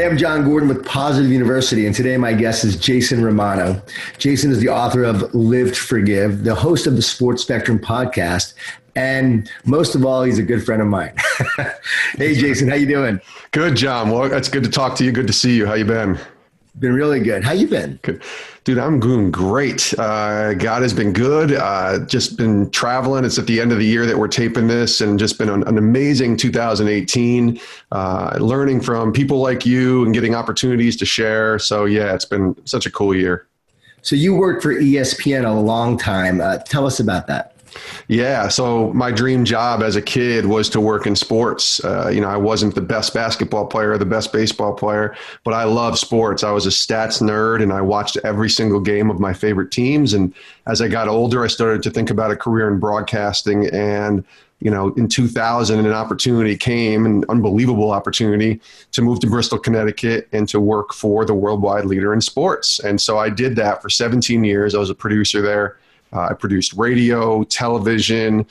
Hey, I'm Jon Gordon with Positive University, and today my guest is Jason Romano. Jason is the author of Live to Forgive, the host of the Sports Spectrum podcast, and most of all, he's a good friend of mine. Hey, Jason, how you doing? Good, John. Well, it's good to talk to you. Good to see you. How you been? Been really good. How you been? Good. Dude, I'm doing great. God has been good. Just been traveling. It's at the end of the year that we're taping this, and just been an amazing 2018, learning from people like you and getting opportunities to share. So yeah, it's been such a cool year. So you worked for ESPN a long time. Tell us about that. Yeah. So my dream job as a kid was to work in sports. I wasn't the best basketball player or the best baseball player, but I love sports. I was a stats nerd and I watched every single game of my favorite teams. And as I got older, I started to think about a career in broadcasting. And, in 2000, an opportunity came, an unbelievable opportunity to move to Bristol, Connecticut and to work for the worldwide leader in sports. And so I did that for 17 years. I was a producer there. I produced radio, television,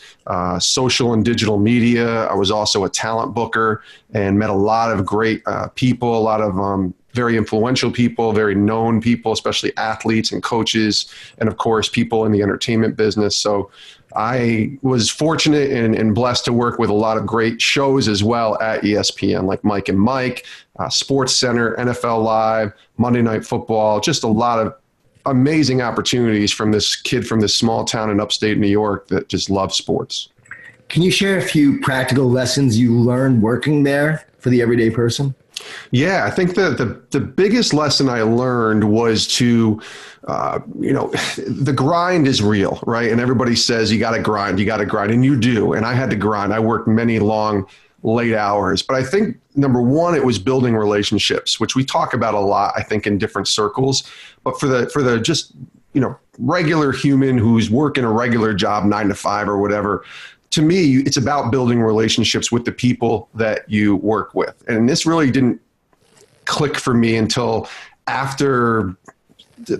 social and digital media. I was also a talent booker and met a lot of great people, a lot of very influential people, very known people, especially athletes and coaches, and of course, people in the entertainment business. So I was fortunate and blessed to work with a lot of great shows as well at ESPN, like Mike and Mike, SportsCenter, NFL Live, Monday Night Football, just a lot of amazing opportunities from this kid from this small town in upstate New York that just loves sports. Can you share a few practical lessons you learned working there for the everyday person? Yeah, I think the biggest lesson I learned was to, the grind is real, right? And everybody says you got to grind, and you do. And I had to grind. I worked many long, late hours. But I think, number one, it was building relationships, which we talk about a lot, I think, in different circles. But for the just, regular human who's working a regular job, 9 to 5 or whatever, to me, it's about building relationships with the people that you work with. And this really didn't click for me until after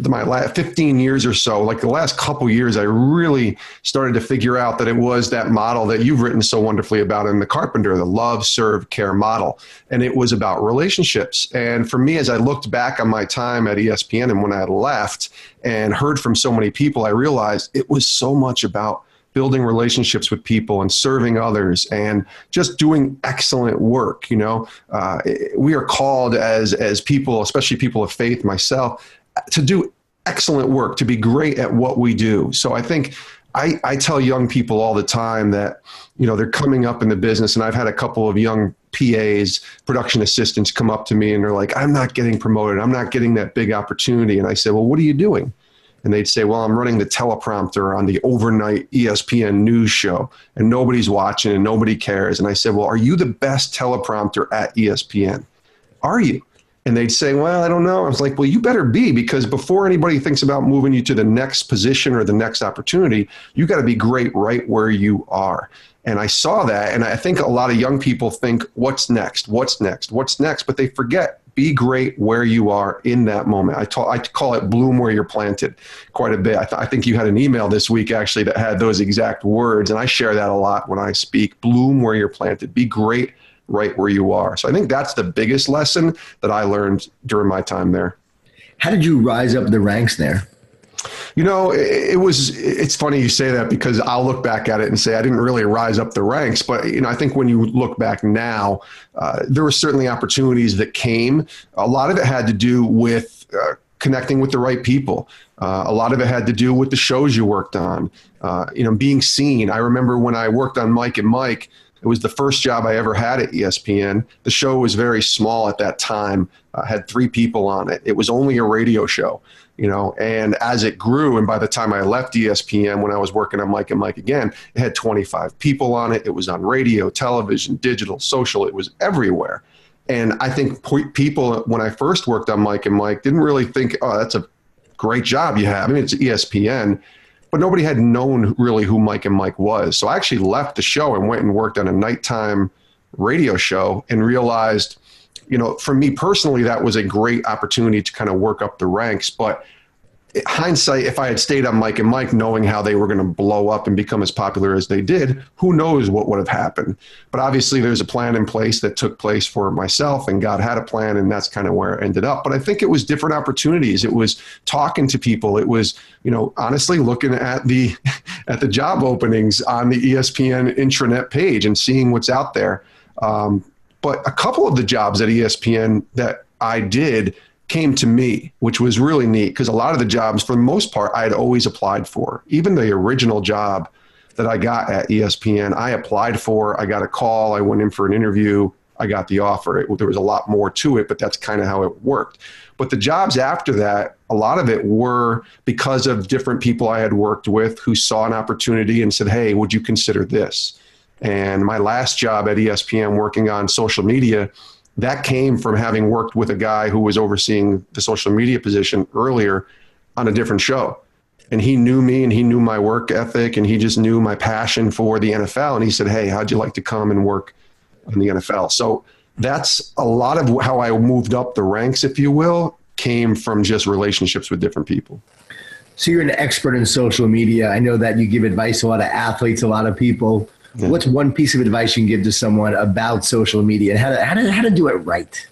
my last 15 years or so. Like the last couple years, I really started to figure out that it was that model that you've written so wonderfully about in The Carpenter, the love, serve, care model. And it was about relationships. And for me, as I looked back on my time at ESPN and when I left and heard from so many people, I realized it was so much about building relationships with people and serving others and just doing excellent work. We are called as people, especially people of faith, myself, to do excellent work, to be great at what we do. So I think I tell young people all the time that, they're coming up in the business, and I've had a couple of young PAs, production assistants, come up to me and they're like, I'm not getting promoted. I'm not getting that big opportunity. And I say, well, what are you doing? And they'd say, well, I'm running the teleprompter on the overnight ESPN news show and nobody's watching and nobody cares. And I said, well, are you the best teleprompter at ESPN? Are you? And they'd say, well, I don't know. I was like, well, you better be, because before anybody thinks about moving you to the next position or the next opportunity, you got to be great right where you are. And I saw that. And I think a lot of young people think, what's next? What's next? What's next? But they forget, be great where you are in that moment. I call it bloom where you're planted quite a bit. I think you had an email this week actually that had those exact words. And I share that a lot when I speak. Bloom where you're planted. Be great right where you are. So I think that's the biggest lesson that I learned during my time there. How did you rise up the ranks there? It's funny you say that, because I'll look back at it and say I didn't really rise up the ranks. But, I think when you look back now, there were certainly opportunities that came. A lot of it had to do with connecting with the right people. A lot of it had to do with the shows you worked on, being seen. I remember when I worked on Mike and Mike, it was the first job I ever had at ESPN. The show was very small at that time, had 3 people on it. It was only a radio show, and as it grew, and by the time I left ESPN, when I was working on Mike and Mike again, it had 25 people on it. It was on radio, television, digital, social. It was everywhere. And I think people, when I first worked on Mike and Mike, didn't really think, oh, that's a great job you have. I mean, it's ESPN. But nobody had known really who Mike and Mike was. So I actually left the show and went and worked on a nighttime radio show and realized, for me personally, that was a great opportunity to kind of work up the ranks. But hindsight, if I had stayed on Mike and Mike, knowing how they were going to blow up and become as popular as they did, who knows what would have happened. But obviously there's a plan in place that took place for myself, and God had a plan, and that's kind of where it ended up. But I think it was different opportunities. It was talking to people. It was, honestly looking at the job openings on the ESPN intranet page and seeing what's out there. But a couple of the jobs at ESPN that I did came to me, which was really neat, because a lot of the jobs, for the most part, I had always applied for. Even the original job that I got at ESPN, I applied for. I got a call. I went in for an interview. I got the offer. There was a lot more to it, but that's kind of how it worked. But the jobs after that, a lot of it were because of different people I had worked with who saw an opportunity and said, hey, would you consider this? And my last job at ESPN, working on social media, that came from having worked with a guy who was overseeing the social media position earlier on a different show. And he knew me, and he knew my work ethic, and he just knew my passion for the NFL. And he said, hey, how'd you like to come and work in the NFL? So that's a lot of how I moved up the ranks, if you will, came from just relationships with different people. So you're an expert in social media. I know that you give advice to a lot of athletes, a lot of people. Yeah. What's one piece of advice you can give to someone about social media and how to do it right?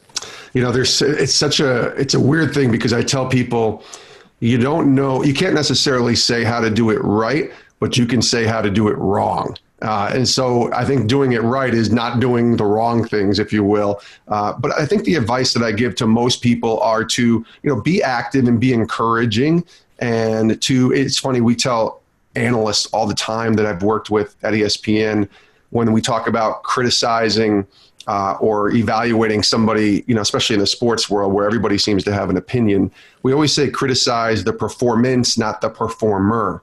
It's a weird thing, because I tell people, you can't necessarily say how to do it right, but you can say how to do it wrong. And so I think doing it right is not doing the wrong things, if you will. But I think the advice that I give to most people are to, be active and be encouraging. And it's funny, we tell analysts all the time that I've worked with at ESPN, when we talk about criticizing or evaluating somebody, especially in the sports world where everybody seems to have an opinion, we always say criticize the performance, not the performer.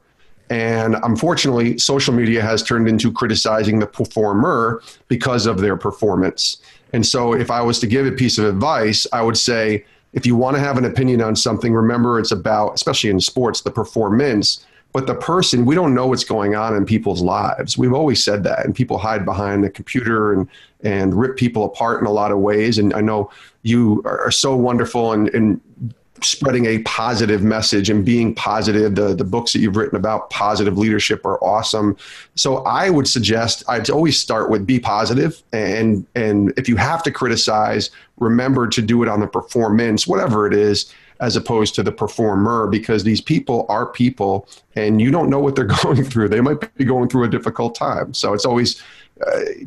And unfortunately, social media has turned into criticizing the performer because of their performance. And so if I was to give a piece of advice, I would say, if you want to have an opinion on something, remember it's about, especially in sports, the performance. But the person, we don't know what's going on in people's lives. We've always said that, and people hide behind the computer and rip people apart in a lot of ways. And I know you are so wonderful in spreading a positive message and being positive. The books that you've written about positive leadership are awesome. So I would suggest, I'd always start with be positive. And if you have to criticize, remember to do it on the performance, whatever it is, as opposed to the performer, because these people are people and you don't know what they're going through. They might be going through a difficult time. So it's always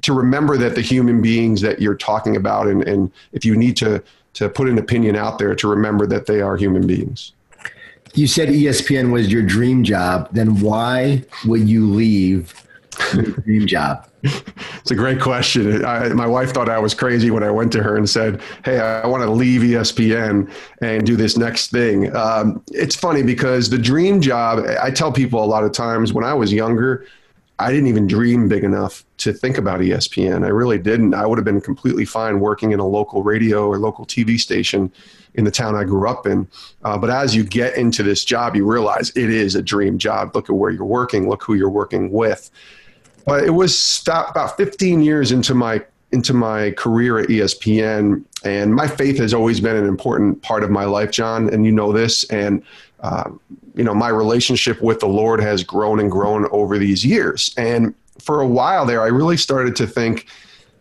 to remember that the human beings that you're talking about, and if you need to put an opinion out there, to remember that they are human beings. You said ESPN was your dream job. Then why would you leave your dream job? It's a great question. My wife thought I was crazy when I went to her and said, hey, I want to leave ESPN and do this next thing. It's funny, because the dream job, I tell people a lot of times, when I was younger, I didn't even dream big enough to think about ESPN. I really didn't. I would have been completely fine working in a local radio or local TV station in the town I grew up in. But as you get into this job, you realize it is a dream job. Look at where you're working. Look who you're working with. But it was about 15 years into my career at ESPN, and my faith has always been an important part of my life, John, and you know this. And my relationship with the Lord has grown and grown over these years. And for a while there, I really started to think,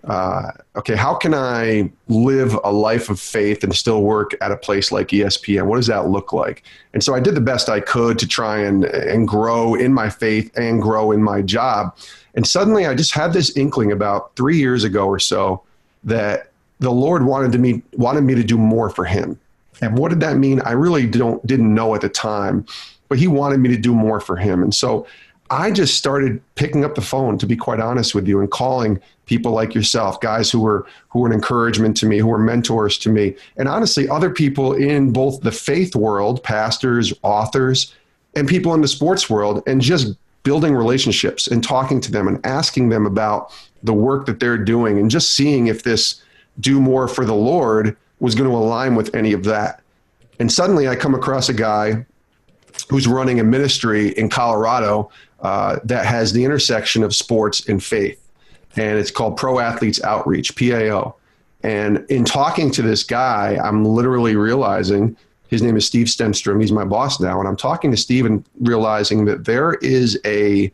okay, how can I live a life of faith and still work at a place like ESPN? What does that look like? And so I did the best I could to try and grow in my faith and grow in my job. And suddenly I just had this inkling about 3 years ago or so that the Lord wanted me to do more for him. And what did that mean? I really didn't know at the time, but he wanted me to do more for him. And so I just started picking up the phone, to be quite honest with you, and calling people like yourself, guys who were an encouragement to me, who were mentors to me, and honestly, other people in both the faith world, pastors, authors, and people in the sports world, and just building relationships and talking to them and asking them about the work that they're doing, and just seeing if this do more for the Lord was going to align with any of that. And suddenly I come across a guy who's running a ministry in Colorado that has the intersection of sports and faith. And it's called Pro Athletes Outreach, PAO. And in talking to this guy, I'm literally realizing His name is Steve Stenstrom. He's my boss now. And I'm talking to Steve and realizing that there is a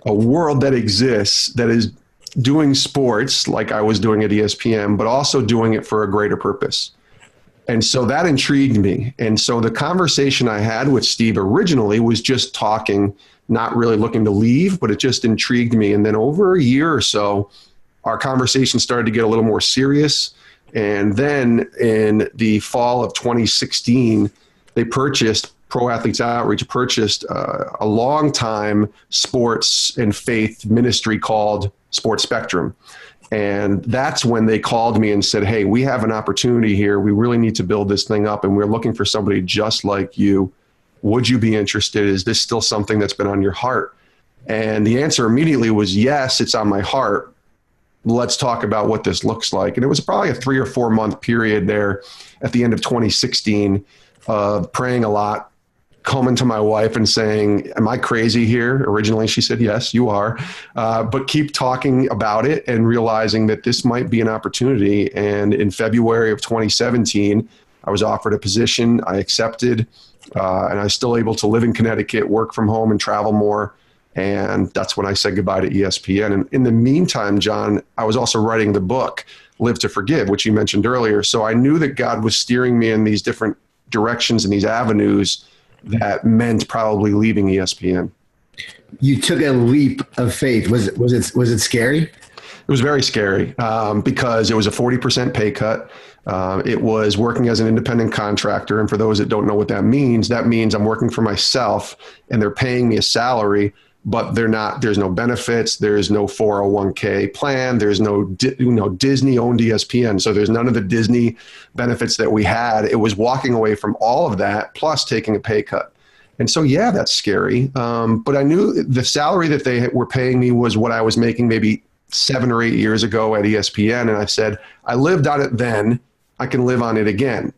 world that exists that is doing sports like I was doing at ESPN, but also doing it for a greater purpose. And so that intrigued me. And so the conversation I had with Steve originally was just talking, not really looking to leave, but it just intrigued me. And then over a year or so, our conversation started to get a little more serious. And then in the fall of 2016, Pro Athletes Outreach purchased a long-time sports and faith ministry called Sports Spectrum. And that's when they called me and said, hey, we have an opportunity here. We really need to build this thing up. And we're looking for somebody just like you. Would you be interested? Is this still something that's been on your heart? And the answer immediately was, yes, it's on my heart. Let's talk about what this looks like. And it was probably a 3 or 4 month period there at the end of 2016 of praying a lot, coming to my wife and saying, am I crazy here? Originally, she said, yes, you are. But keep talking about it and realizing that this might be an opportunity. And in February of 2017, I was offered a position. I accepted, and I was still able to live in Connecticut, work from home and travel more. And that's when I said goodbye to ESPN. And in the meantime, Jon, I was also writing the book, Live to Forgive, which you mentioned earlier. So I knew that God was steering me in these different directions and these avenues that meant probably leaving ESPN. You took a leap of faith. Was it scary? It was very scary because it was a 40% pay cut. It was working as an independent contractor. And for those that don't know what that means I'm working for myself and they're paying me a salary, but there's no benefits. There's no 401k plan. There's no Disney owned ESPN. So there's none of the Disney benefits that we had. It was walking away from all of that plus taking a pay cut. And so, yeah, that's scary. But I knew the salary that they were paying me was what I was making maybe 7 or 8 years ago at ESPN. And I said, I lived on it then, I can live on it again.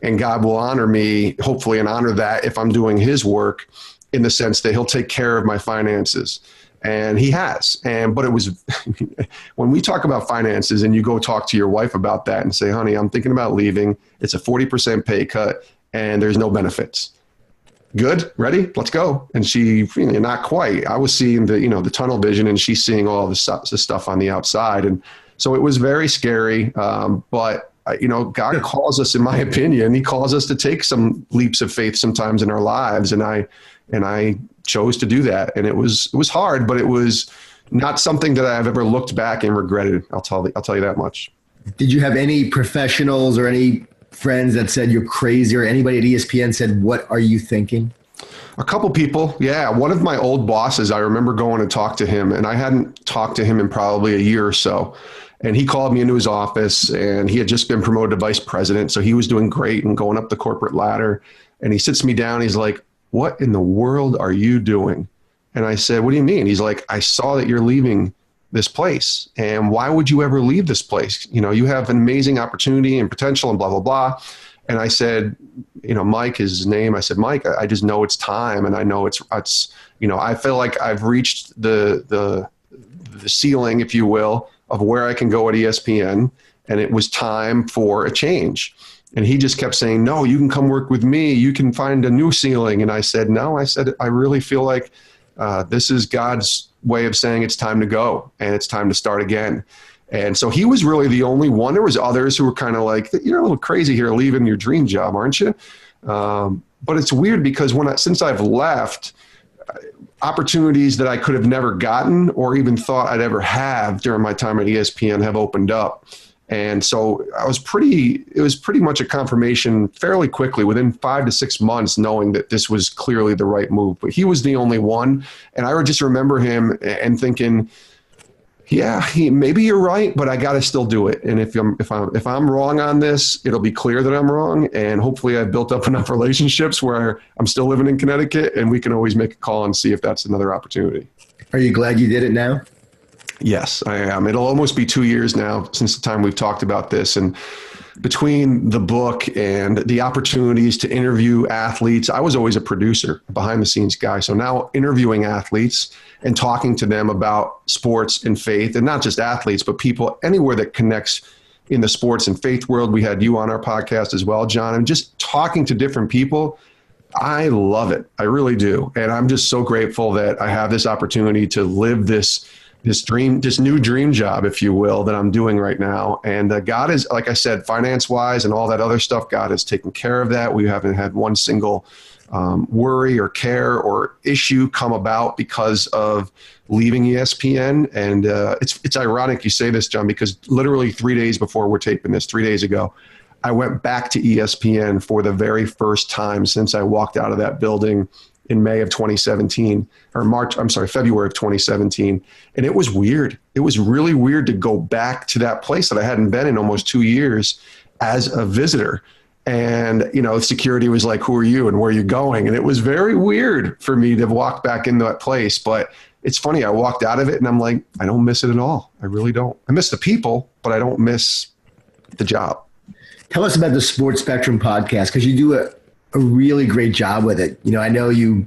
And God will honor me, hopefully, and honor that if I'm doing his work in the sense that he'll take care of my finances. And he has. But it was, when we talk about finances and you go talk to your wife about that and say, honey, I'm thinking about leaving. It's a 40% pay cut and there's no benefits. Good, ready, let's go. And she, not quite. I was seeing the tunnel vision and she's seeing all the stuff on the outside. And so it was very scary. But God calls us, in my opinion, he calls us to take some leaps of faith sometimes in our lives. And I chose to do that. And it was hard, but it was not something that I've ever looked back and regretted. I'll tell you that much. Did you have any professionals or any friends that said you're crazy, or anybody at ESPN said, what are you thinking? A couple people. Yeah. One of my old bosses, I remember going to talk to him, and I hadn't talked to him in probably a year or so. And he called me into his office and he had just been promoted to vice president. So he was doing great and going up the corporate ladder. And he sits me down. He's like, what in the world are you doing? And I said, what do you mean? He's like, I saw that you're leaving this place. And why would you ever leave this place? You have an amazing opportunity and potential and blah, blah, blah. And I said, Mike is his name. I said, Mike, I just know it's time. And I know it's I feel like I've reached the ceiling, if you will, of where I can go at ESPN. And it was time for a change. And he just kept saying, no, you can come work with me. You can find a new ceiling. And I said, no, I really feel like this is God's way of saying it's time to go and it's time to start again. And so he was really the only one. There was others who were kind of like, you're a little crazy here leaving your dream job, aren't you? But it's weird because since I've left, opportunities that I could have never gotten or even thought I'd ever have during my time at ESPN have opened up. And so it was pretty much a confirmation fairly quickly within 5 to 6 months, knowing that this was clearly the right move. But he was the only one. And I would just remember him and thinking, yeah, maybe you're right, but I got to still do it. And if I'm wrong on this, it'll be clear that I'm wrong. And hopefully I've built up enough relationships where I'm still living in Connecticut and we can always make a call and see if that's another opportunity. Are you glad you did it now? Yes, I am. It'll almost be 2 years now since the time we've talked about this. And between the book and the opportunities to interview athletes, I was always a producer, behind the scenes guy. So now interviewing athletes and talking to them about sports and faith, and not just athletes, but people anywhere that connects in the sports and faith world. We had you on our podcast as well, Jon, and just talking to different people. I love it. I really do. And I'm just so grateful that I have this opportunity to live this new dream job, if you will, that I'm doing right now. And God is, like I said, finance-wise and all that other stuff, God has taken care of that. We haven't had one single worry or care or issue come about because of leaving ESPN. And it's ironic you say this, Jon, because literally 3 days before we're taping this, 3 days ago, I went back to ESPN for the very first time since I walked out of that building in May of 2017, or February of 2017. And it was weird. It was really weird to go back to that place that I hadn't been in almost 2 years as a visitor. And, security was like, who are you and where are you going? And it was very weird for me to walk back into that place. But it's funny, I walked out of it and I'm like, I don't miss it at all. I really don't. I miss the people, but I don't miss the job. Tell us about the Sports Spectrum podcast, because you do a really great job with it. I know you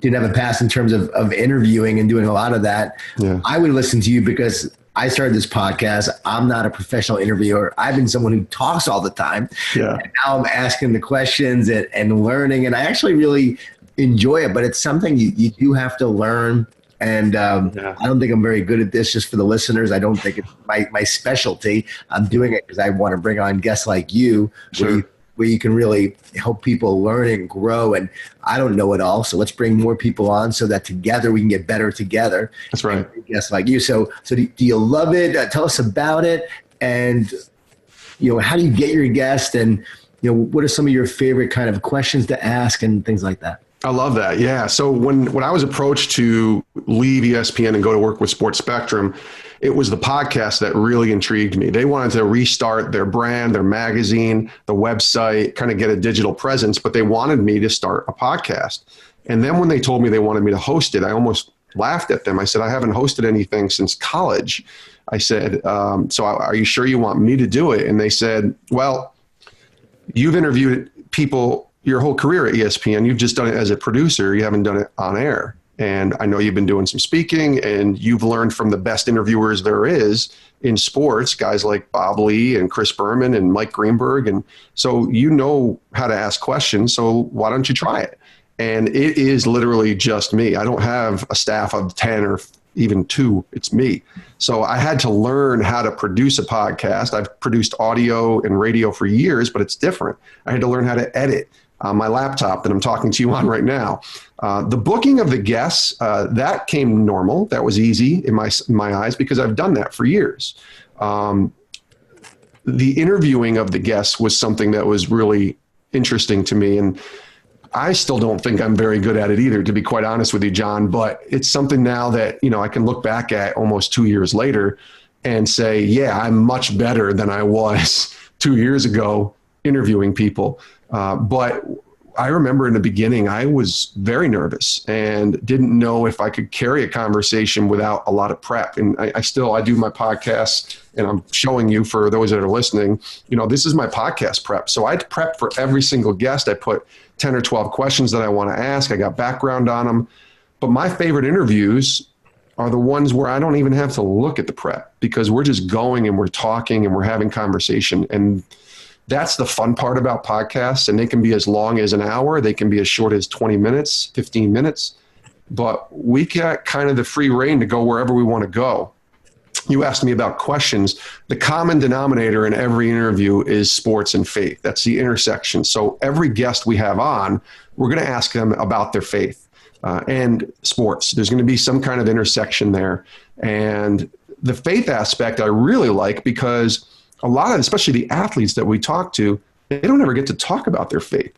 didn't have a past in terms of interviewing and doing a lot of that. Yeah. I would listen to you because I started this podcast. I'm not a professional interviewer. I've been someone who talks all the time. Yeah. And now I'm asking the questions and learning, and I actually really enjoy it, but it's something you do have to learn. And I don't think I'm very good at this. Just for the listeners, I don't think it's my specialty. I'm doing it because I want to bring on guests like you, sure, where you can really help people learn and grow. And I don't know it all, so let's bring more people on so that together we can get better together. That's right. Guests like you. So do you love it? Tell us about it. And how do you get your guests? And what are some of your favorite kind of questions to ask and things like that? I love that. Yeah. So when I was approached to leave ESPN and go to work with Sports Spectrum, it was the podcast that really intrigued me. They wanted to restart their brand, their magazine, the website, kind of get a digital presence, but they wanted me to start a podcast. And then when they told me they wanted me to host it, I almost laughed at them. I said, I haven't hosted anything since college. I said, so are you sure you want me to do it? And they said, well, you've interviewed people your whole career at ESPN. You've just done it as a producer. You haven't done it on air. And I know you've been doing some speaking and you've learned from the best interviewers there is in sports, guys like Bob Lee and Chris Berman and Mike Greenberg. And so you know how to ask questions. So why don't you try it? And it is literally just me. I don't have a staff of 10 or even 2. It's me. So I had to learn how to produce a podcast. I've produced audio and radio for years, but it's different. I had to learn how to edit on my laptop that I'm talking to you on right now. The booking of the guests, that came normal. That was easy in my eyes because I've done that for years. The interviewing of the guests was something that was really interesting to me. And I still don't think I'm very good at it either, to be quite honest with you, Jon, but it's something now that, I can look back at almost 2 years later and say, yeah, I'm much better than I was 2 years ago interviewing people. But I remember in the beginning, I was very nervous and didn't know if I could carry a conversation without a lot of prep. And I do my podcast, and I'm showing you for those that are listening, this is my podcast prep. So I prep for every single guest. I put 10 or 12 questions that I want to ask. I got background on them. But my favorite interviews are the ones where I don't even have to look at the prep because we're just going and we're talking and we're having conversation. And that's the fun part about podcasts. And they can be as long as an hour. They can be as short as 20 minutes, 15 minutes. But we got kind of the free reign to go wherever we want to go. You asked me about questions. The common denominator in every interview is sports and faith. That's the intersection. So every guest we have on, we're going to ask them about their faith and sports. There's going to be some kind of intersection there. And the faith aspect I really like because a lot of, especially the athletes that we talk to, they don't ever get to talk about their faith.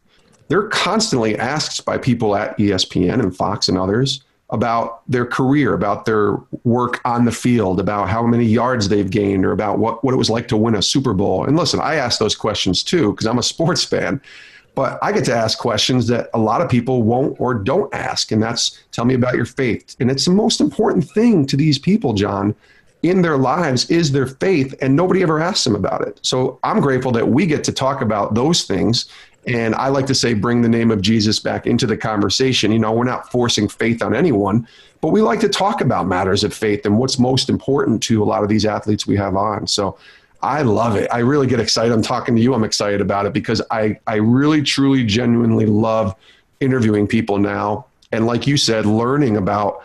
They're constantly asked by people at ESPN and Fox and others about their career, about their work on the field, about how many yards they've gained, or about what it was like to win a Super Bowl. And listen, I ask those questions too, because I'm a sports fan, but I get to ask questions that a lot of people won't or don't ask. And that's, tell me about your faith. And it's the most important thing to these people, Jon, in their lives is their faith, and nobody ever asks them about it. So I'm grateful that we get to talk about those things. And I like to say, bring the name of Jesus back into the conversation. We're not forcing faith on anyone, but we like to talk about matters of faith and what's most important to a lot of these athletes we have on. So I love it. I really get excited. I'm talking to you. I'm excited about it because I really, truly, genuinely love interviewing people now. And like you said, learning about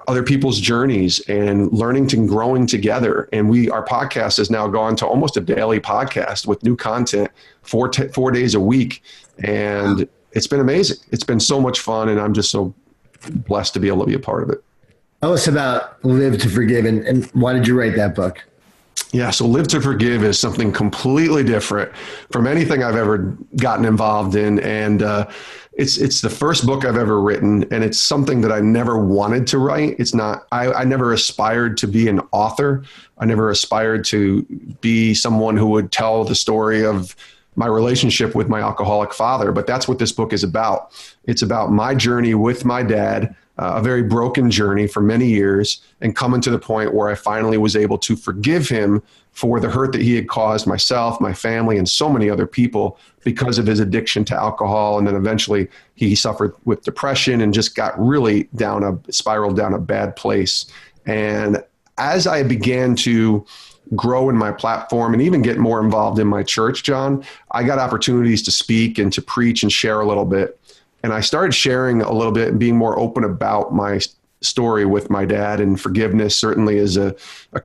other people's journeys and learning and growing together. And our podcast has now gone to almost a daily podcast with new content 4 days a week. And it's been amazing. It's been so much fun. And I'm just so blessed to be able to be a part of it. Tell us about Live to Forgive, and why did you write that book? Yeah, so Live to Forgive is something completely different from anything I've ever gotten involved in. And it's the first book I've ever written, and it's something that I never wanted to write. It's not, I never aspired to be an author. I never aspired to be someone who would tell the story of my relationship with my alcoholic father, but that's what this book is about. It's about my journey with my dad, a very broken journey for many years, and coming to the point where I finally was able to forgive him for the hurt that he had caused myself, my family, and so many other people because of his addiction to alcohol. And then eventually he suffered with depression and just got really spiraled down a bad place. And as I began to grow in my platform and even get more involved in my church, Jon, I got opportunities to speak and to preach and share a little bit. And I started sharing a little bit and being more open about my story with my dad. And forgiveness certainly is a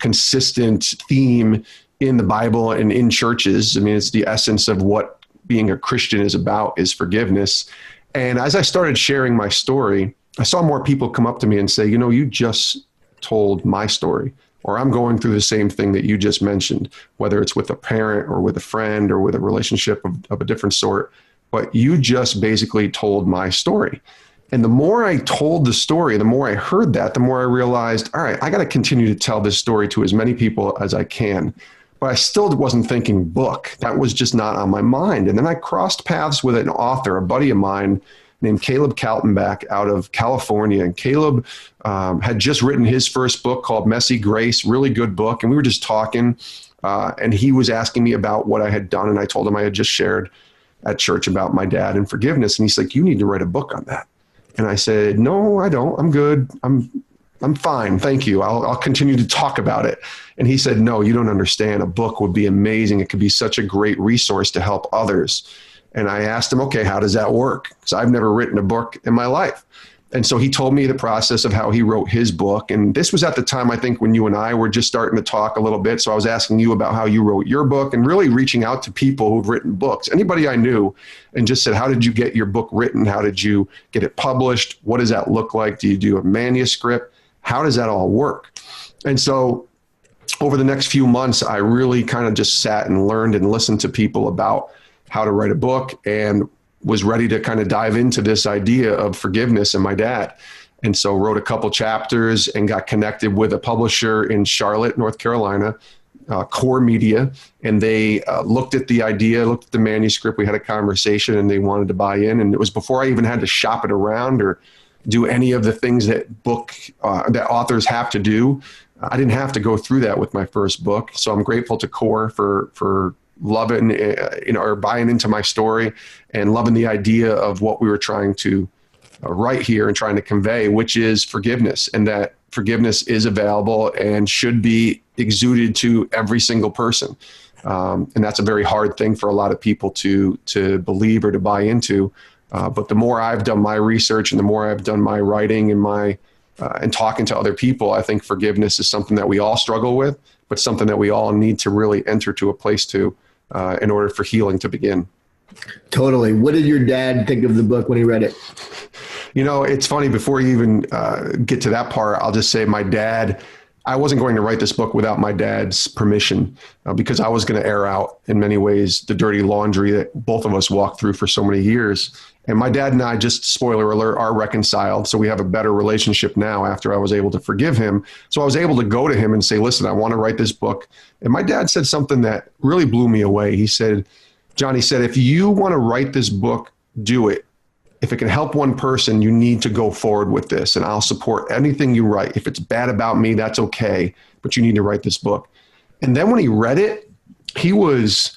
consistent theme in the Bible and in churches. I mean, it's the essence of what being a Christian is about, is forgiveness. And as I started sharing my story, I saw more people come up to me and say, you just told my story, or I'm going through the same thing that you just mentioned, whether it's with a parent or with a friend or with a relationship of a different sort. But you just basically told my story. And the more I told the story, the more I heard that, the more I realized, all right, I got to continue to tell this story to as many people as I can. But I still wasn't thinking book. That was just not on my mind. And then I crossed paths with an author, a buddy of mine named Caleb Kaltenbach out of California. And Caleb had just written his first book called Messy Grace, really good book. And we were just talking, and he was asking me about what I had done. And I told him I had just shared at church about my dad and forgiveness. And he's like, you need to write a book on that. And I said, no, I don't. I'm good. I'm fine. Thank you. I'll continue to talk about it. And he said, no, you don't understand. A book would be amazing. It could be such a great resource to help others. And I asked him, okay, how does that work? Because I've never written a book in my life. And so he told me the process of how he wrote his book. And this was at the time, I think, when you and I were just starting to talk a little bit. So I was asking you about how you wrote your book and really reaching out to people who've written books, anybody I knew, and just said, how did you get your book written? How did you get it published? What does that look like? Do you do a manuscript? How does that all work? And so over the next few months, I really kind of just sat and learned and listened to people about how to write a book, and was ready to kind of dive into this idea of forgiveness and my dad. And so wrote a couple chapters and got connected with a publisher in Charlotte, North Carolina, Core Media. And they looked at the idea, looked at the manuscript. We had a conversation and they wanted to buy in. And it was before I even had to shop it around or do any of the things that that authors have to do. I didn't have to go through that with my first book. So I'm grateful to Core for loving, or buying into my story and loving the idea of what we were trying to write here and trying to convey, which is forgiveness, and that forgiveness is available and should be exuded to every single person. And that's a very hard thing for a lot of people to believe or to buy into. But the more I've done my research and the more I've done my writing and and talking to other people, I think forgiveness is something that we all struggle with, but something that we all need to really enter to a place to in order for healing to begin. Totally. What did your dad think of the book when he read it? It's funny, before you even get to that part, I'll just say my dad, I wasn't going to write this book without my dad's permission because I was going to air out in many ways the dirty laundry that both of us walked through for so many years. And my dad and I, just spoiler alert, are reconciled. So we have a better relationship now after I was able to forgive him. So I was able to go to him and say, listen, I want to write this book. And my dad said something that really blew me away. He said, Jon, he said, if you want to write this book, do it. If it can help one person, you need to go forward with this, and I'll support anything you write. If it's bad about me, that's okay, but you need to write this book. And then when he read it, he was,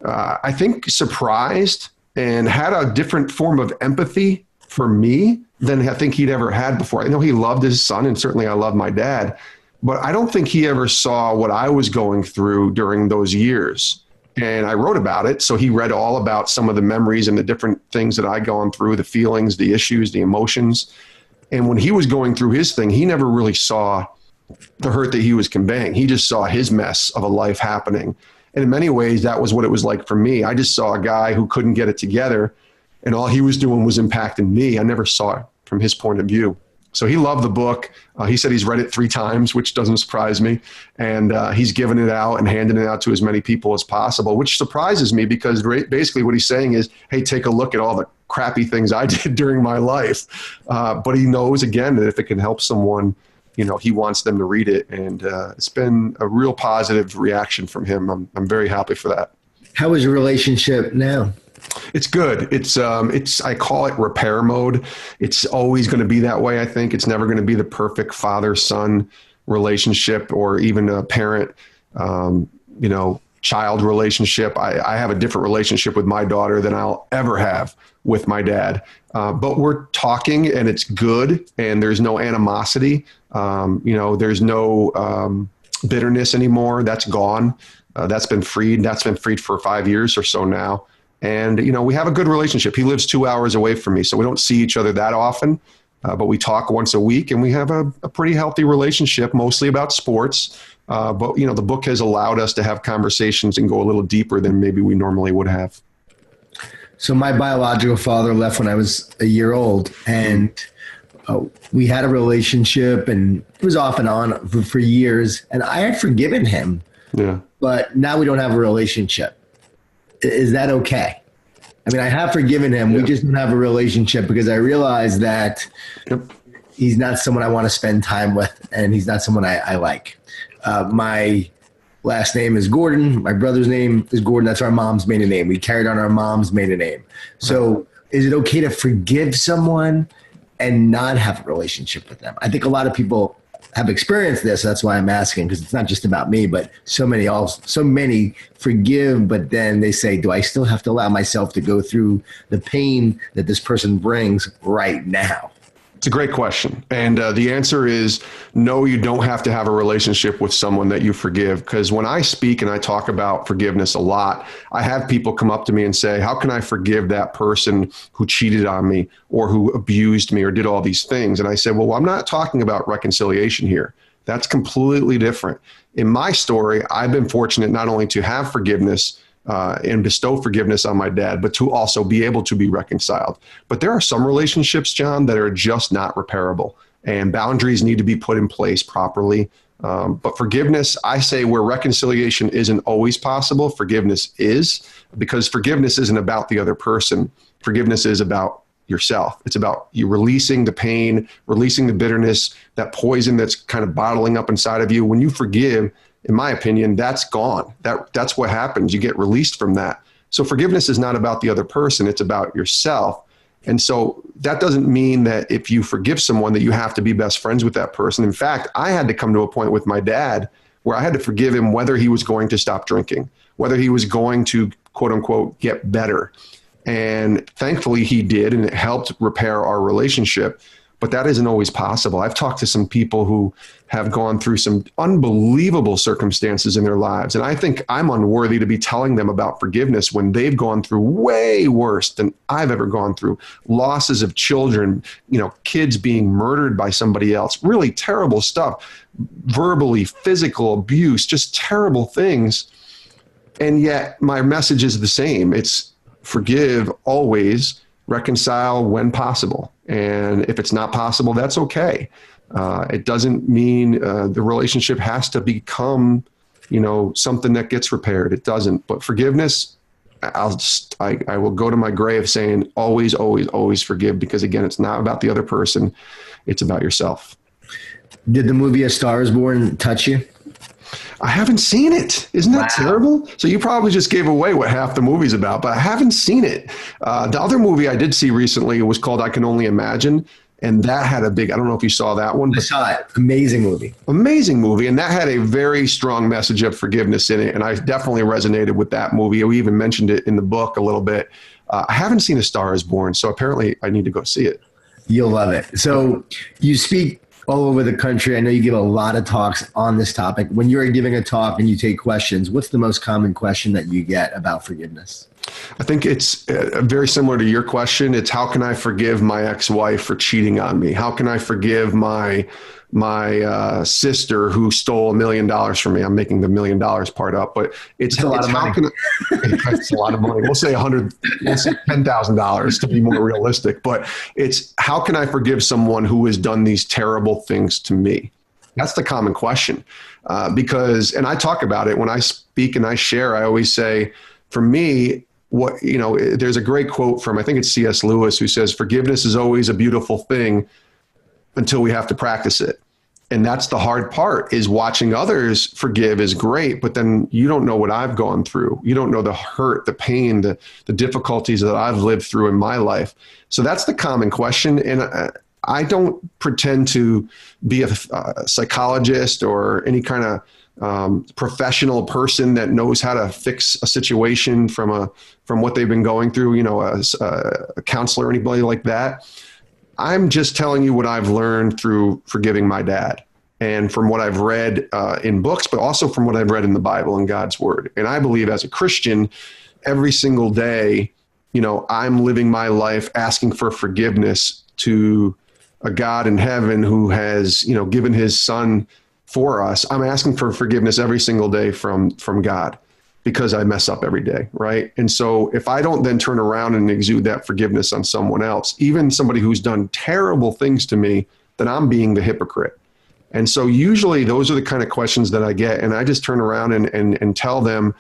I think, surprised and had a different form of empathy for me than I think he'd ever had before. I know he loved his son, and certainly I love my dad, but I don't think he ever saw what I was going through during those years. And I wrote about it. So he read all about some of the memories and the different things that I'd gone through, the feelings, the issues, the emotions. And when he was going through his thing, he never really saw the hurt that he was conveying. He just saw his mess of a life happening. And in many ways, that was what it was like for me. I just saw a guy who couldn't get it together, and all he was doing was impacting me. I never saw it from his point of view. So he loved the book. He said he's read it 3 times, which doesn't surprise me. And he's given it out and handing it out to as many people as possible, which surprises me because basically what he's saying is, hey, take a look at all the crappy things I did during my life. But he knows, again, that if it can help someone, he wants them to read it. And it's been a real positive reaction from him. I'm very happy for that. How is your relationship now? It's good. It's I call it repair mode. It's always going to be that way. I think it's never going to be the perfect father-son relationship or even a parent, child relationship. I have a different relationship with my daughter than I'll ever have with my dad. But we're talking and it's good and there's no animosity. There's no bitterness anymore. That's gone. That's been freed. That's been freed for 5 years or so now. And, we have a good relationship. He lives 2 hours away from me, so we don't see each other that often, but we talk once a week and we have a pretty healthy relationship, mostly about sports. But, the book has allowed us to have conversations and go a little deeper than maybe we normally would have. So my biological father left when I was a year old, and we had a relationship, and it was off and on for years, and I had forgiven him. Yeah. But now we don't have a relationship. Is that okay? I mean, I have forgiven him. Yeah. We just don't have a relationship because I realize that he's not someone I want to spend time with, and he's not someone I like. My last name is Gordon. My brother's name is Gordon. That's our mom's maiden name. We carried on our mom's maiden name. So is it okay to forgive someone and not have a relationship with them? I think a lot of people have experienced this. That's why I'm asking, because it's not just about me, but so many forgive, but then they say, do I still have to allow myself to go through the pain that this person brings right now? It's a great question. And the answer is no, you don't have to have a relationship with someone that you forgive. Because when I speak and I talk about forgiveness a lot, I have people come up to me and say, how can I forgive that person who cheated on me or who abused me or did all these things? And I said, well, I'm not talking about reconciliation here. That's completely different. In my story, I've been fortunate not only to have forgiveness and bestow forgiveness on my dad, but to also be able to be reconciled. But there are some relationships, Jon, that are just not repairable, and boundaries need to be put in place properly. But forgiveness, I say where reconciliation isn't always possible, forgiveness is, because forgiveness isn't about the other person. Forgiveness is about yourself. It's about you releasing the pain, releasing the bitterness, that poison that's kind of bottling up inside of you. When you forgive, in my opinion, that's gone. That's what happens. You get released from that. So forgiveness is not about the other person. It's about yourself. And so that doesn't mean that if you forgive someone that you have to be best friends with that person. In fact, I had to come to a point with my dad where I had to forgive him whether he was going to stop drinking, whether he was going to, quote unquote, get better. And thankfully he did, and it helped repair our relationship. But that isn't always possible. I've talked to some people who have gone through some unbelievable circumstances in their lives. And I think I'm unworthy to be telling them about forgiveness when they've gone through way worse than I've ever gone through. Losses of children, kids being murdered by somebody else, really terrible stuff, verbally, physical abuse, just terrible things. And yet my message is the same. It's forgive always, reconcile when possible. And if it's not possible, that's okay. It doesn't mean the relationship has to become, something that gets repaired. It doesn't. But forgiveness, I will go to my grave saying always, always, always forgive, because again, it's not about the other person. It's about yourself. Did the movie A Star Is Born touch you? I haven't seen it. Isn't that terrible? So you probably just gave away what half the movie's about, but I haven't seen it. The other movie I did see recently was called I Can Only Imagine. And that had I don't know if you saw that one. I saw it. Amazing movie. Amazing movie. And that had a very strong message of forgiveness in it. And I definitely resonated with that movie. We even mentioned it in the book a little bit. I haven't seen A Star Is Born, so apparently I need to go see it. You'll love it. So you speak all over the country. I know you give a lot of talks on this topic. When you're giving a talk and you take questions, what's the most common question that you get about forgiveness? I think it's very similar to your question. It's how can I forgive my ex-wife for cheating on me? How can I forgive my sister who stole $1 million from me? I'm making the $1 million part up, but it's a lot of money. It's a lot of money. We'll say $10,000 to be more realistic, but it's how can I forgive someone who has done these terrible things to me? That's the common question. Because I talk about it when I speak and I share, I always say, for me, there's a great quote from, I think it's C.S. Lewis, who says, forgiveness is always a beautiful thing until we have to practice it. And that's the hard part, is watching others forgive is great, but then you don't know what I've gone through. You don't know the hurt, the pain, the difficulties that I've lived through in my life. So that's the common question. And I don't pretend to be a psychologist or any kind of professional person that knows how to fix a situation from what they've been going through, as a counselor or anybody like that. I'm just telling you what I've learned through forgiving my dad, and from what I've read in books, but also from what I've read in the Bible and God's word. And I believe as a Christian, every single day, I'm living my life asking for forgiveness to a God in heaven who has, given his son for us. I'm asking for forgiveness every single day from God, because I mess up every day, right? And so if I don't then turn around and exude that forgiveness on someone else, even somebody who's done terrible things to me, then I'm being the hypocrite. And so usually those are the kind of questions that I get. And I just turn around and tell them,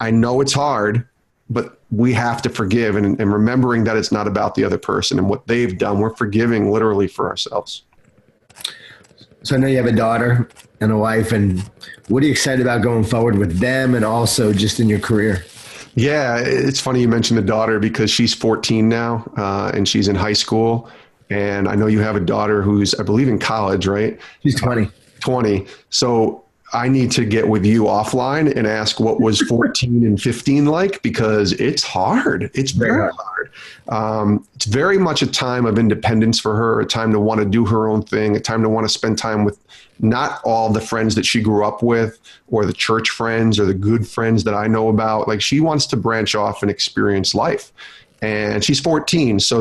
I know it's hard, but we have to forgive. And remembering that it's not about the other person and what they've done. We're forgiving literally for ourselves. So I know you have a daughter and a wife, and what are you excited about going forward with them and also just in your career? Yeah, it's funny you mentioned the daughter, because she's 14 now and she's in high school. And I know you have a daughter who's, I believe, in college, right? She's 20. 20. So I need to get with you offline and ask what was 14 and 15 like, because it's hard. It's very hard. It's very much a time of independence for her, a time to want to do her own thing, a time to want to spend time with not all the friends that she grew up with, or the church friends or the good friends that I know about. Like, she wants to branch off and experience life. And she's 14. So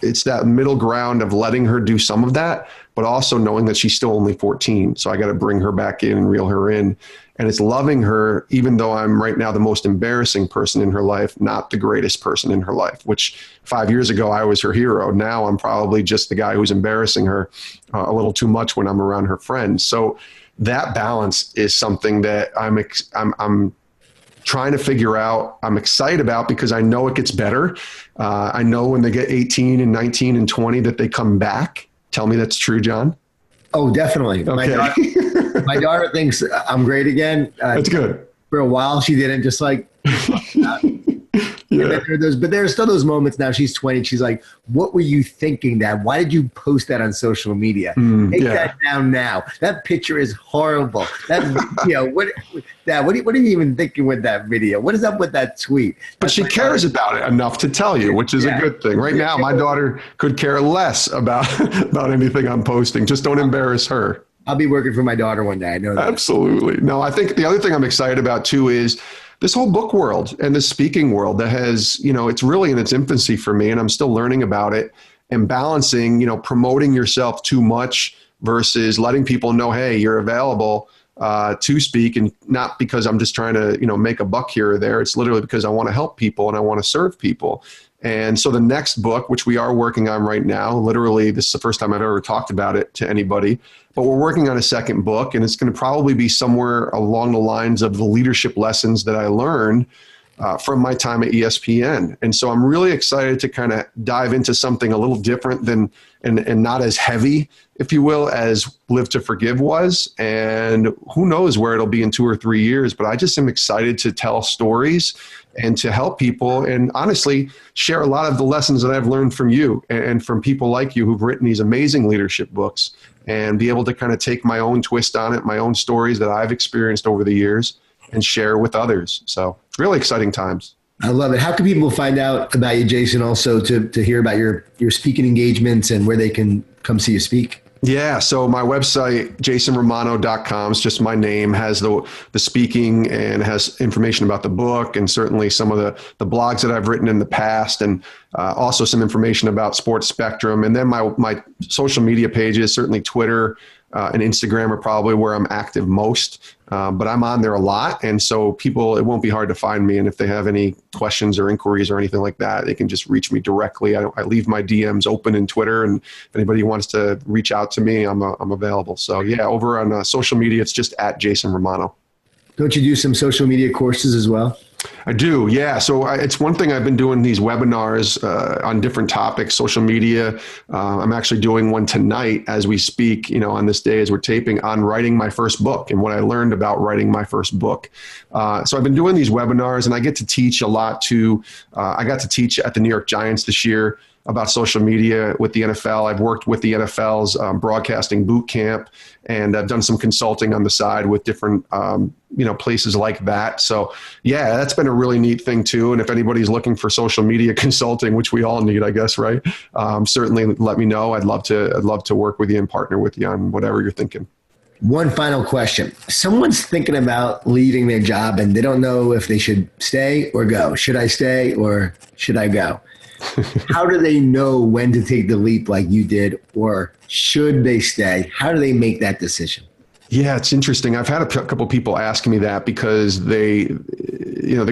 it's that middle ground of letting her do some of that, but also knowing that she's still only 14. So I got to bring her back in and reel her in. And it's loving her, even though I'm right now the most embarrassing person in her life, not the greatest person in her life, which 5 years ago I was her hero. Now I'm probably just the guy who's embarrassing her a little too much when I'm around her friends. So that balance is something that I'm trying to figure out. I'm excited about, because I know it gets better. I know when they get 18 and 19 and 20 that they come back. Tell me that's true, John. Oh, definitely. Okay. My daughter thinks I'm great again. That's good. For a while, she didn't, just like, yeah. But there are still those moments now. She's 20. She's like, what were you thinking, Dad? Why did you post that on social media? Take that down now. That picture is horrible. That video, Dad, what are you even thinking with that video? What is up with that tweet? But she cares about it enough to tell you, which is a good thing. Right now, my daughter could care less about anything I'm posting. Just don't embarrass her. I'll be working for my daughter one day. I know that. Absolutely. No, I think the other thing I'm excited about too is this whole book world and the speaking world that has, it's really in its infancy for me, and I'm still learning about it, and balancing, promoting yourself too much versus letting people know, hey, you're available to speak, and not because I'm just trying to, make a buck here or there. It's literally because I want to help people and I want to serve people. And so the next book, which we are working on right now, literally, this is the first time I've ever talked about it to anybody, but we're working on a second book, and it's going to probably be somewhere along the lines of the leadership lessons that I learned from my time at ESPN. And so I'm really excited to kind of dive into something a little different than, and not as heavy, if you will, as Live to Forgive was. And who knows where it'll be in 2 or 3 years, but I just am excited to tell stories and to help people, and honestly share a lot of the lessons that I've learned from you and from people like you who've written these amazing leadership books, and be able to kind of take my own twist on it, my own stories that I've experienced over the years, and share with others. So really exciting times. I love it. How can people find out about you, Jason, also to hear about your speaking engagements and where they can come see you speak? Yeah. So my website, jasonromano.com, is just my name, has the speaking and has information about the book and certainly some of the blogs that I've written in the past, and also some information about Sports Spectrum. And then my social media pages, certainly Twitter and Instagram are probably where I'm active most. But I'm on there a lot. And so people, it won't be hard to find me. And if they have any questions or inquiries or anything like that, they can just reach me directly. I leave my DMs open in Twitter. And if anybody wants to reach out to me, I'm available. So yeah, over on social media, it's just at Jason Romano. Don't you do some social media courses as well? I do, yeah. So it's one thing, I've been doing these webinars on different topics, social media. I'm actually doing one tonight as we speak, on this day as we're taping, on writing my first book and what I learned about writing my first book. So I've been doing these webinars, and I get to teach a lot I got to teach at the New York Giants this year about social media with the NFL. I've worked with the NFL's broadcasting boot camp, and I've done some consulting on the side with different, places like that. So yeah, that's been a really neat thing too. And if anybody's looking for social media consulting, which we all need, I guess, right? Certainly let me know. I'd love to work with you and partner with you on whatever you're thinking. One final question. Someone's thinking about leaving their job and they don't know if they should stay or go. Should I stay or should I go? How do they know when to take the leap like you did, or should they stay? How do they make that decision? Yeah, it's interesting. I've had a couple people ask me that because the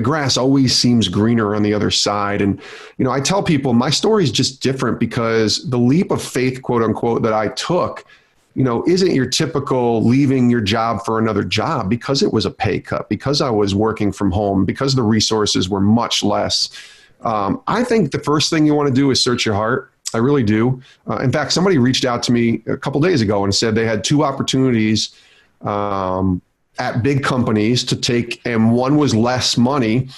grass always seems greener on the other side. And, I tell people my story is just different because the leap of faith, quote unquote, that I took, isn't your typical leaving your job for another job, because it was a pay cut, because I was working from home, because the resources were much less. I think the first thing you want to do is search your heart. I really do. In fact, somebody reached out to me a couple days ago and said they had two opportunities at big companies to take, and one was less money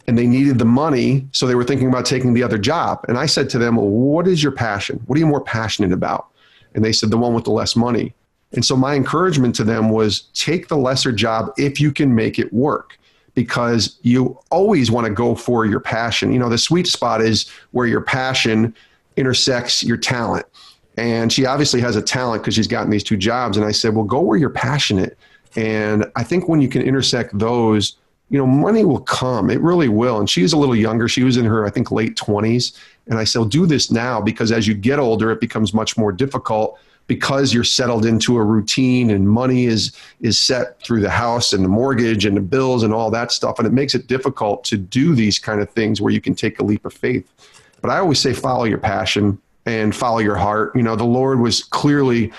and they needed the money. So they were thinking about taking the other job. And I said to them, well, what is your passion? What are you more passionate about? And they said, the one with the less money. And so my encouragement to them was, take the lesser job if you can make it work, because you always want to go for your passion. The sweet spot is where your passion intersects your talent. And she obviously has a talent because she's gotten these two jobs. And I said, well, go where you're passionate. And I think when you can intersect those, money will come. It really will. And she's a little younger. She was in her, I think, late 20s. And I said, well, do this now, because as you get older, it becomes much more difficult, because you're settled into a routine and money is set through the house and the mortgage and the bills and all that stuff. And it makes it difficult to do these kind of things where you can take a leap of faith. But I always say, follow your passion and follow your heart. The Lord was clearly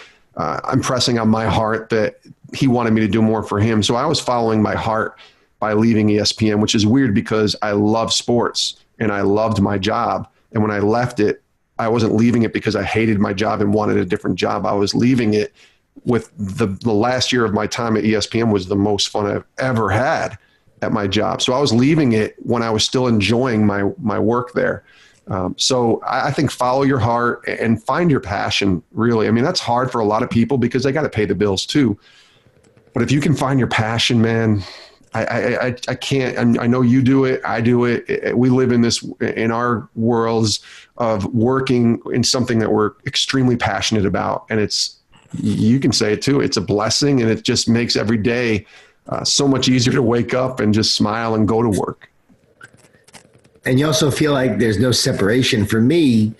impressing on my heart that he wanted me to do more for him. So I was following my heart by leaving ESPN, which is weird because I love sports and I loved my job. And when I left it, I wasn't leaving it because I hated my job and wanted a different job. I was leaving it with the last year of my time at ESPN was the most fun I've ever had at my job. So I was leaving it when I was still enjoying my work there. So I think follow your heart and find your passion, really. I mean, that's hard for a lot of people because they got to pay the bills too. But if you can find your passion, man, I can't, I know you do it. I do it. We live in our worlds of working in something that we're extremely passionate about. And you can say it too. It's a blessing, and it just makes every day so much easier to wake up and just smile and go to work. And you also feel like there's no separation. For me,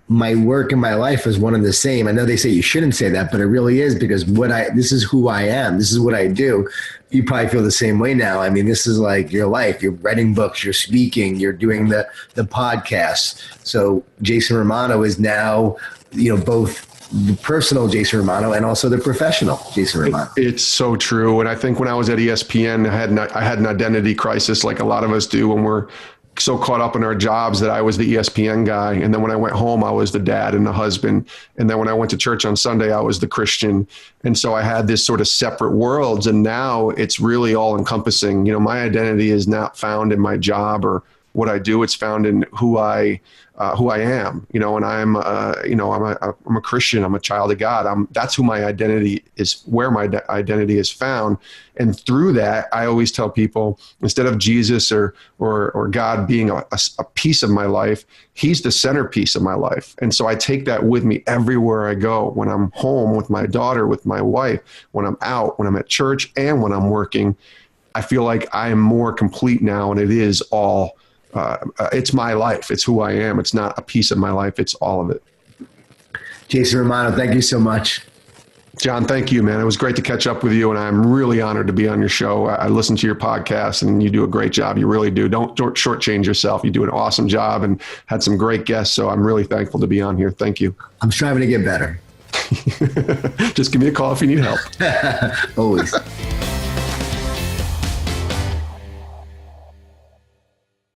my work and my life is one and the same. I know they say you shouldn't say that, but it really is, because this is who I am. This is what I do. You probably feel the same way now. I mean, this is like your life. You're writing books, you're speaking, you're doing the podcast. So Jason Romano is now, both the personal Jason Romano and also the professional Jason Romano. It's so true. And I think when I was at ESPN, I had an identity crisis like a lot of us do when we're so caught up in our jobs, that I was the ESPN guy. And then when I went home, I was the dad and the husband. And then when I went to church on Sunday, I was the Christian. And so I had this sort of separate worlds. And now it's really all encompassing. My identity is not found in my job or what I do. It's found in who I am, and I'm a Christian. I'm a child of God. That's who my identity is, where my identity is found. And through that, I always tell people, instead of Jesus or God being a piece of my life, he's the centerpiece of my life. And so I take that with me everywhere I go, when I'm home with my daughter, with my wife, when I'm out, when I'm at church, and when I'm working. I feel like I am more complete now, and it is all, it's my life. It's who I am. It's not a piece of my life. It's all of it. Jason Romano, thank you so much. Jon, thank you, man. It was great to catch up with you, and I'm really honored to be on your show. I listen to your podcast, and you do a great job. You really do. Don't shortchange yourself. You do an awesome job and had some great guests, so I'm really thankful to be on here. Thank you. I'm striving to get better. Just give me a call if you need help. Always.